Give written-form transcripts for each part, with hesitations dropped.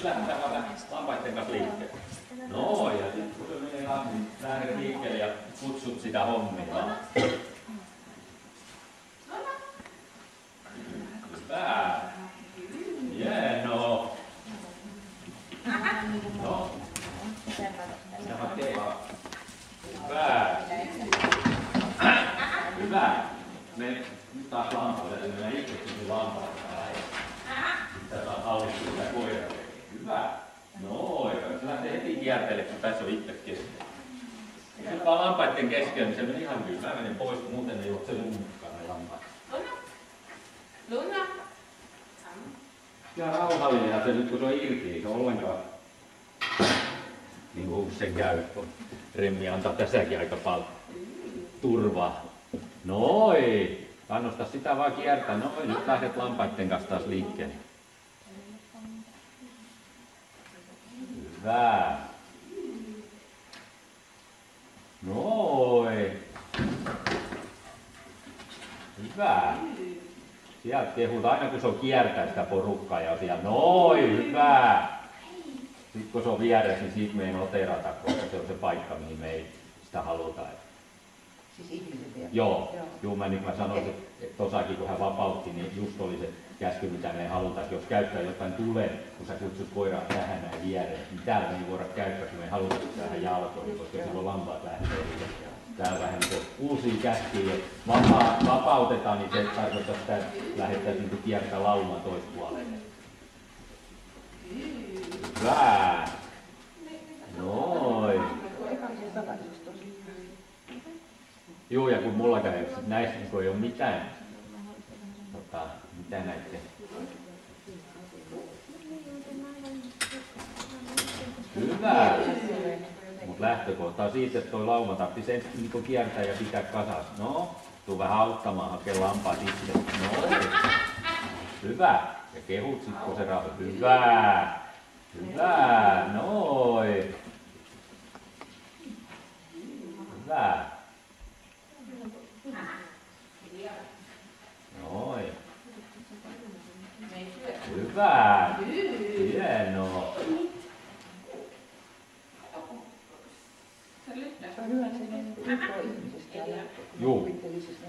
nyt lähdetään vaan lampaiden kanssa liikkeelle. No ja sitten kun se menee niin lähdet liikkeelle ja kutsut sitä hommia. Hyvä. Hienoa. No. Mitä hakee vaan. Hyvä. Hyvä. Me nyt taas lampaille. Me itsekin lampaille. Sitä saa hallittua sitä koiraa. Hyvä. Noin. Se lähtee heti kierteelle, kun tässä on itse keskellä. Nyt vaan lampaiden keskellä, niin se meni ihan hyvin. Mä menen pois, kun muuten ei ole se mukaan ne lampaat. Luna. Ja rauhallinen ja se nyt kun se on irti, ei se ole ollenkaan niin kuin sen käy. Remmi antaa tässäkin aika paljon turvaa. Noin. Kannusta sitä vaan kiertää. Noin. Nyt lähdet lampaiden kanssa taas liikkeelle. Hyvä. Noin. Hyvä. Sieltä kehut aina kun se on kiertää sitä porukkaa ja siellä. Noin. Hyvä. Sitten kun se on vieressä, niin siitä me ei noterata, koska se on se paikka, mihin me ei sitä haluta. Siis ihmiset vielä? Joo. Mä niin kuin mä sanoin, että tossakin kun hän vapautti, niin just oli se käsky, mitä me ei haluta. Että jos käyttää jotain tulee, kun sä kutsut koiraa tähän näin viereen, niin täällä me ei voida käyttää, kun me ei haluta tähän jalkoihin, koska silloin lampaat lähtee liikkeelle. Täällä vähän niin uusia käskyjä, vapautetaan, niin se tarkoittaa sitä, että lähdettäisiin niin kiertää laumaa toispuolelle. Hyvä! Noin! Joo, ja kun mulla käy näissä, niin ei ole mitään, mitä näette? Hyvä! Mutta lähtökohta on siitä, että toi lauma tarvitsisi sen niin kiertää ja pitää kasassa. No, tuu vähän auttamaan, hakee lampaat itse. No, hyvä! Ja kehut sit, kun se rauhoittaa. Hyvä! Hyvä! Noin! Hyvä! Noin! Hyvä! Hienoa! Se on hyvä, että se on ulkoihmisestä ja kuvittelisesta.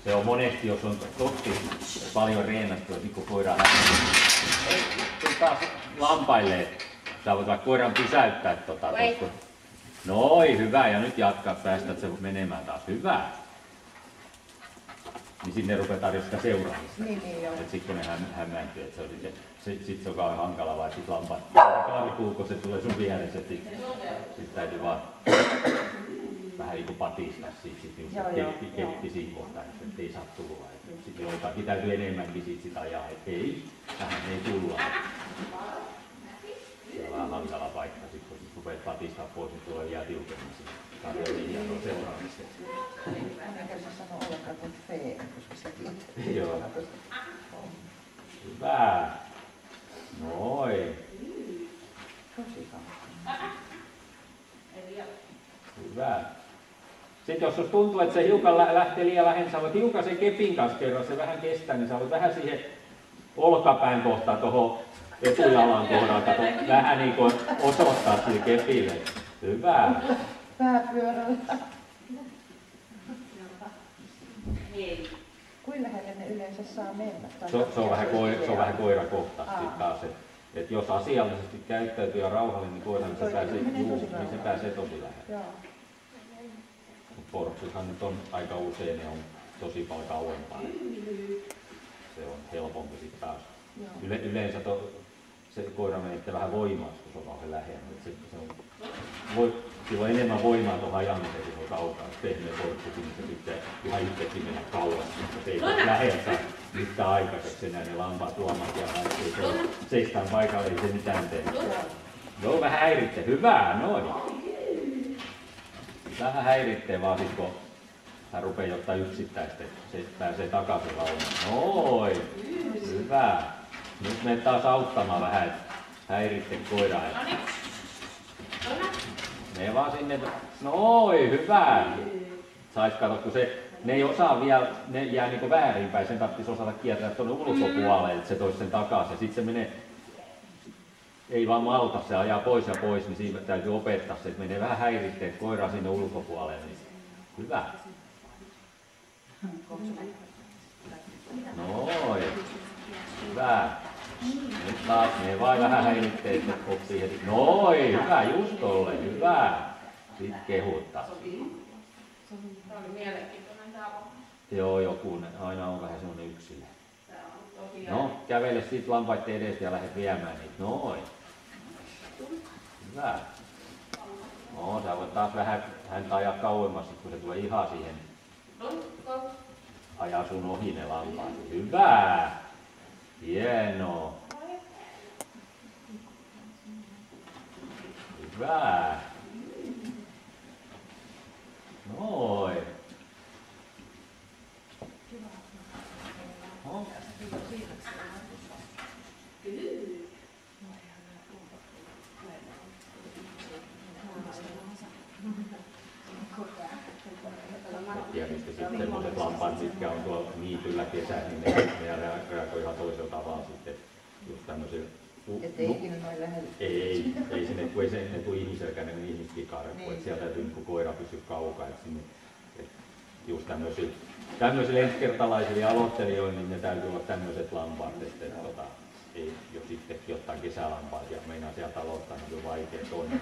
Se on monesti, jos on totti paljon reenattu, että kun koira lähtee. Taas lampaille, sä voit vaikka koiran pysäyttää tuossa. Noin, hyvä. Ja nyt jatkaa, päästät se menemään taas. Hyvä. Niin sitten ne rupeaa jo sitä seuraamista. Niin joo. Sitten kun ne hämmääntyy, että sit se on kauhean hankala, vai sit lampaat karkuu, kun se tulee sun vieressä. Sit täytyy vaan vähän niin kuin patistaa siitä, keppi siinä kohtaa, että ei saa tulla. Sitten joitakin täytyy enemmänkin siitä ajaa, että ei, tähän ei tulla. Se on vähän hankala paikka, kun rupeat patistaa pois, niin tulee vielä tiukemmin. Tämä on niin hienoa seuraamista. Mä käsin sanoa ollenkaan kuin fee, koska sekin on. Joo. Hyvä. Noin. Tosi kauan. Hyvä. Sitten jos tuntuu, että se hiukan lähtee liian lähellä, sä voit hiukan sen kepin kanssa kerran, se vähän kestää, niin sä voit vähän siihen olkapään kohtaan tuohon etujalan kohdalta, vähän niin kuin osoittaa sille kepille. Hyvä. Pääpyörällä. Kuinka lähelle ne yleensä saa mennä? Se on vähän koirakohtaisesti taas. Että jos asiallisesti käyttäytyy ja rauhallinen, niin koira, niin se pääsee tosi lähelle. Porksuthan nyt on aika usein, ne on tosi paljon kauempaa. Se on helpompi sitten taas. Yleensä se koira menee vähän voimaa, kun se on kauhean lähellä. Sillä on enemmän voimaa tuohon ajamiseen, kun se on kaukaa. Pehmeä porksukin, niin se pitää ihan itsekin mennä kauas. Mutta se ei ole läheltä mitään aikaiseksi enää ne lampaat tuomat ja se seistään paikalle, ei se mitään tee. Joo, vähän häiritsee. Hyvä, noin. Vähän häiritsee vaan sit, kun hän rupeaa ottaa yksittäistä, se pääsee takaisin laumaan. Noin, hyvä. Nyt menet taas auttamaan vähän, että häiritsee koiraa. Mene vaan sinne. Noin, hyvä. Sais katsoa, kun se ne ei osaa vielä, ne jää niinku väärinpäin, sen tarvitsisi osata kiertää tuonne ulkopuolelle, että se toisi sen takaisin. Ja sitten se menee, ei vaan malta, se ajaa pois ja pois, niin siinä täytyy opettaa se, että menee vähän häiritsee koiraa sinne ulkopuolelle. Niin hyvä. Noin. Hyvä. Nyt taas menee vain vähän häiritsee, että oppii heti. Noin, hyvä, just tolle, hyvä. Sitten kehuttaa. Tämä oli mielenkiintoinen tämä homma. Joo, joku, aina on vähän semmoinen yksilö. No, kävele siitä lampaiden edestä ja lähde viemään niitä. Noin. Hyvä. No, sä voit taas vähän häntä ajaa kauemmas, kun se tulee ihan siihen. Ajaa sun ohi ne lampaat. Hyvä. Hienoa. Hyvä. Noin. No. Tietysti sitten sellaiset lampaat, mitkä on tuolla niityllä kesällä, niin ne reagoi ihan toisella tavalla sitten. Just tämmöisillä. Että ei ikinä noin lähellä. Ei sinne, kun ei se ne tule ihmiselläkään, ne ihmiset vikareppu. Niin. Sieltä täytyy niin koira pysyä kaukaa. Just tämmöisille ensikertalaisille ja aloittelijoille, niin ne täytyy olla tämmöiset lampaat, että ei, jos itsekin ottaa kesälampaat ja meinaa sieltä aloittaa, niin on vaikea toinen.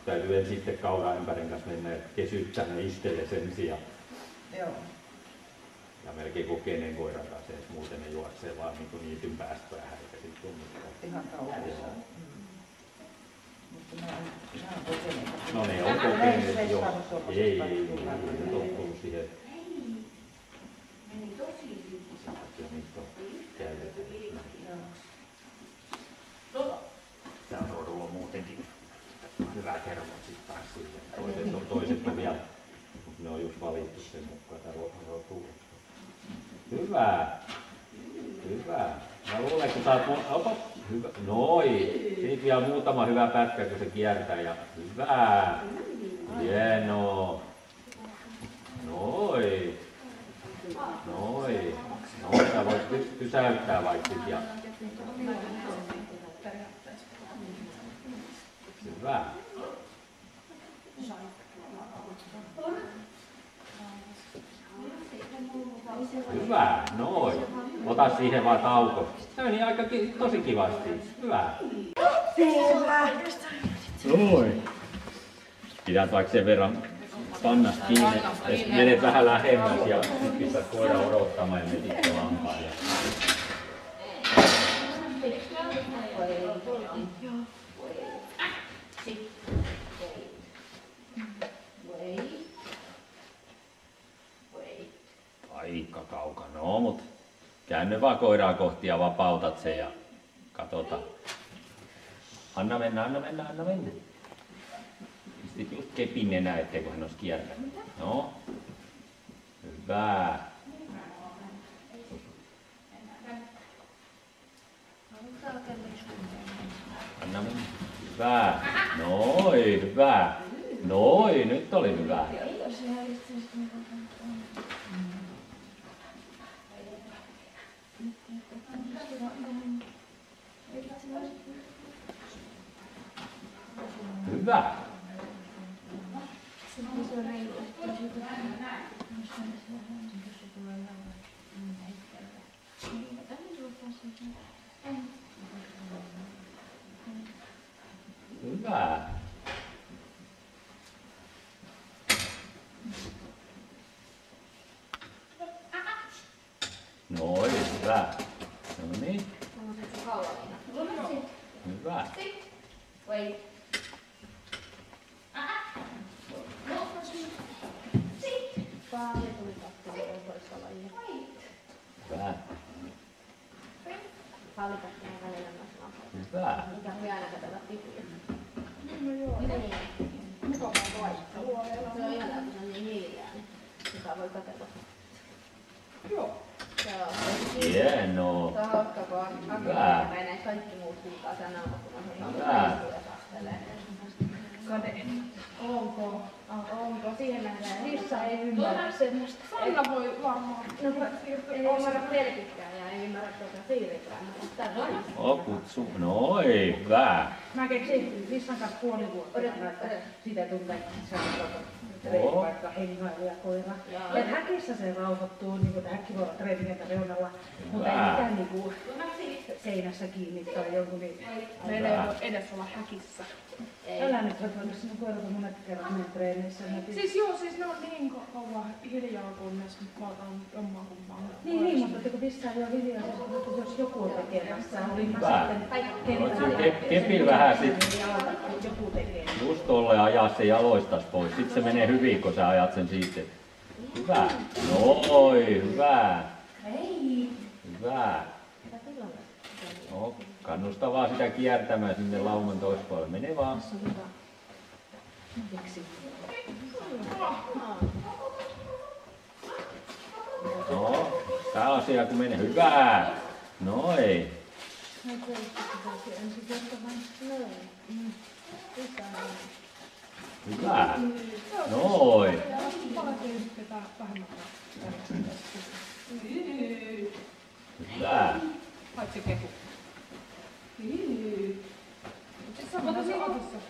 Täytyy ensin sitten kauraa ympärin kanssa mennä ja kesyttää ne istelle sen sijaan. Joo. Ja melkein kokeneen koiran kanssa, että muuten ne juoksee vaan niin niityn päästä vähän, eikä sitten tule mitään. Ihan kauheessa. Mutta nämä on kokeneita. No ne on kokeneet, joo. Ei tottunut siihen. Meni tosi hyvin. Ja niistä on käytetty. Tää rodulla on muutenkin hyvä kermo sitten taas siihen. Toiset on vielä, mutta ne on just valittu sen mukaan, tää rodu. Hyvä. Hyvä. Mä luulen, kun saat hyvä. Noin. Siitä vielä muutama hyvä pätkä, kun se kiertää. Ja hyvä. Hienoa. Noin. Noin. No, sä voit pysäyttää vaikka sit ja... Hyvä. Hyvä, noin. Ota siihen vaan tauko. Se meni aika tosi kivasti. Hyvä. Noin. Pidät vaikka sen verran pannasta kiinni, että menet vähän lähemmäs ja sit pistät koiran odottamaan ja menet lampaan. Aika kaukana, no, mutta käänny vaan koiraa kohti ja vapautat sen ja katsotaan. Anna mennä, anna mennä, anna mennä. Pistit just kepin nenää, etteikö hän olisi kiertänyt. No, hyvä. Anna mennä. Hyvä. Noin, hyvä. Noin, nyt oli hyvä. Hyvä. Hyvä. Noin, hyvä. No niin. Hyvä. Hyvä. Hallitakseen välillä myös lampaa. Hyvä. Mikä voi aina katsella tipuja. No joo. Niin. Mukavaa vaihtelua. Se on ihanaa, kun se on niin hiljaa, niin sitä voi katsella. Joo. Hienoa. Se on hauska, kun akkuja menee kaikki muut huutaa sen alla, kun on hyvä. Ja kastelee. käden. Onko? Onko? Siihen nähdään. Lissa ei ymmärrä semmoista. Sanna voi varmaan. No, ei ymmärrä pelkitkään ja ei ymmärrä siirikään. Kutsu. Noi, hyvä. Mä keksin Lissan kanssa puoli vuotta, että sitä tuntee, että se on vaikka hengailu ja koira. Ja häkissä se rauhoittuu, niin kuin häkki voi olla treenikentän reunalla, mutta ei mitään niin kuin seinässä kiinni tai jonkun niin. Meillä ei voi edes olla häkissä. Älä nyt voida sinne koirata monet kerrat meidän treeneissä. Siis joo, siis ne on niin kauan hiljaa, kunnes mä otan jomman kumman. Niin, mutta kun missään ei ole hiljaa, mutta jos joku on tekemässä, olin mä sitten kepil vähän sit. Joku tekee. Just tolle ajaa se jaloistas pois. Sitten se menee hyvin, kun sä ajat sen siitä. Hyvä. Noi, hyvä. Hyvä. No, kannusta vaan sitä kiertämään sinne lauman toispuolelle. Mene vaan. No, tää asia kun menee. Hyvä. Noi. Hyvä. Noi. Hyvä. Paitsi kehu.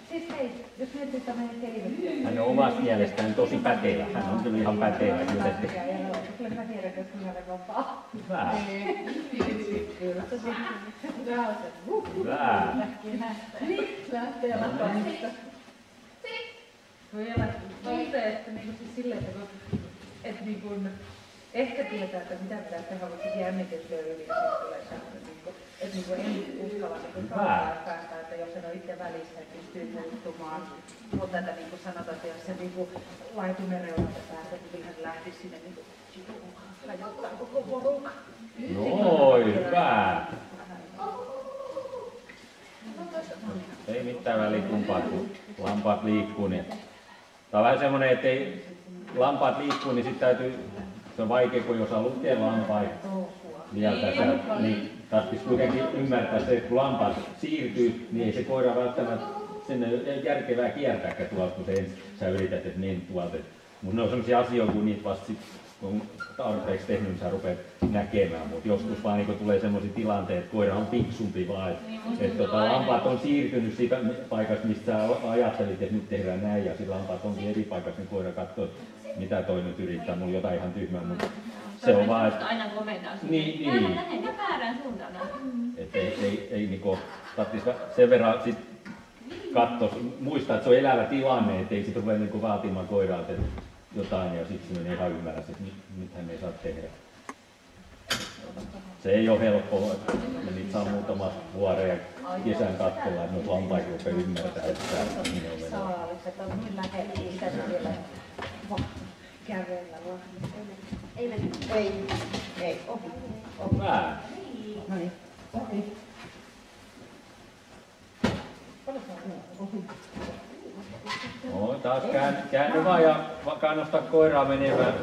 Siis hei, jos miettii sitä meidän keivet. Hän on omasta mielestään tosi pätevä. Hän on kyllä ihan pätevä. Kyllä mä tiedän, että minä olen vapaa. Hyvä. Kyllä se sitten. Hyvä. Lähtee latomista. Voi olla tuntee, että niinku siis silleen, että niin kuin ehkä tietää, että mitä pitää tehdä, mutta jännityslyödyllä ja sitten tulee sellainen, että niin kuin en uskalla niin päästä, että jos en ole itse välissä, että pystyy muuttumaan. Mutta että niin kuin sanotaan, että jos se niin kuin laitumen reunalta päästä, niin hän lähtisi sinne niin kuin hajottaa koko porukka. Noi, hyvä. Ei mitään väliä kumpaa, kun lampaat liikkuu. Niin. Tää on vähän semmonen, että ei lampaat liikkuu, niin sit täytyy, se on vaikea, kun ei osaa lukea lampaita vielä tässä, niin tarvitsisi kuitenkin ymmärtää se, että kun lampaat siirtyy, niin ei se koira välttämättä sinne järkevää kiertääkään tuolta, kun sä yrität, että niin tuolta. Mutta ne on sellaisia asioita, kun niitä vasta sit, kun tarpeeksi tehnyt, niin sä rupeat näkemään, mutta joskus vaan niin tulee sellaisia tilanteita, että koira on fiksumpi vaan, että lampaat on siirtynyt siitä paikasta, mistä sä ajattelit, että nyt tehdään näin, ja sitten lampaat onkin eri paikassa, niin koira katsoo, mitä toi nyt yrittää, mulla jotain ihan tyhmää, mutta se on vaan, että aina komentaa sinne. niin. Lähden väärään suuntaan. Että ei niinku, tarvitsisi sen verran sit katsoa, muistaa, että se on elävä tilanne, ettei sit ruveta niinku vaatimaan koiralta jotain ja sitten se menee ihan ymmärrässä, että nyt hän ei saa tehdä. Se ei ole helppoa, että me niitä saa muutama vuoden ja kesän katsella, että noita lampaita rupeaa ymmärtää, että tämä minun menee. Salaaliset on niin lähellä, sitä se vielä kävellä vaan. Ei mene. Ei, ohi. Hyvä. No niin, ohi. Ohi. No, taas käänny vaan ja kannusta koiraa menemään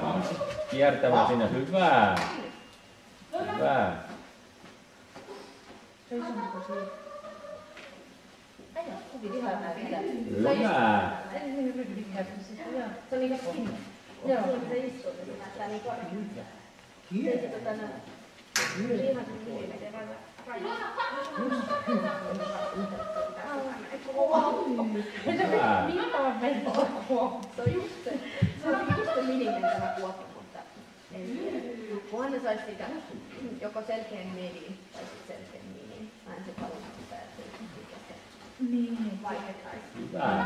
kiertämään sinne. Hyvä. Hyvä. Seisonko siinä? Hyvä. Ei niin ryhdikkäästi. Se on niinku sinne. Joo, se istuu, niin se näyttää niinku se ihan millimetrin Hyvä. Se on just se millimetrin kuoppa, mutta en tiedä. Kunhan ne sais sitä joko selkeän mieliin tai sitten selkeän mieliin. Mä en sit halunnut sitä, että se vaikettaisi. Hyvä.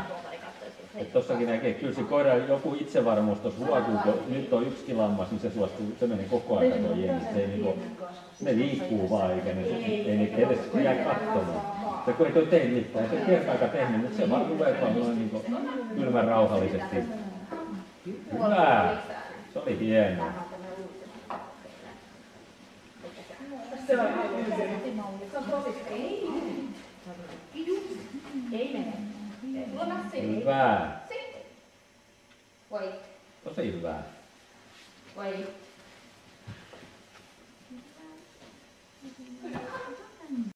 Et tossakin näkee, että kyllä se koira joku itsevarmuus tuossa huokuu, kun nyt on yksikin lammas, niin se suostuu, se menee koko ajan tuo jengi. Se ei niinku, ne liikkuu vaan, eikä ne, ei niitä edes jää katsomaan. Se kun ei toi tee mitään, se kertaakaan tehnyt, mutta se vaan ruveet vaan noin niinku kylmän rauhallisesti. Hyvä! Se oli hienoa. Se on ei mene. Hyvä! Voi. Tosi hyvä. Voi.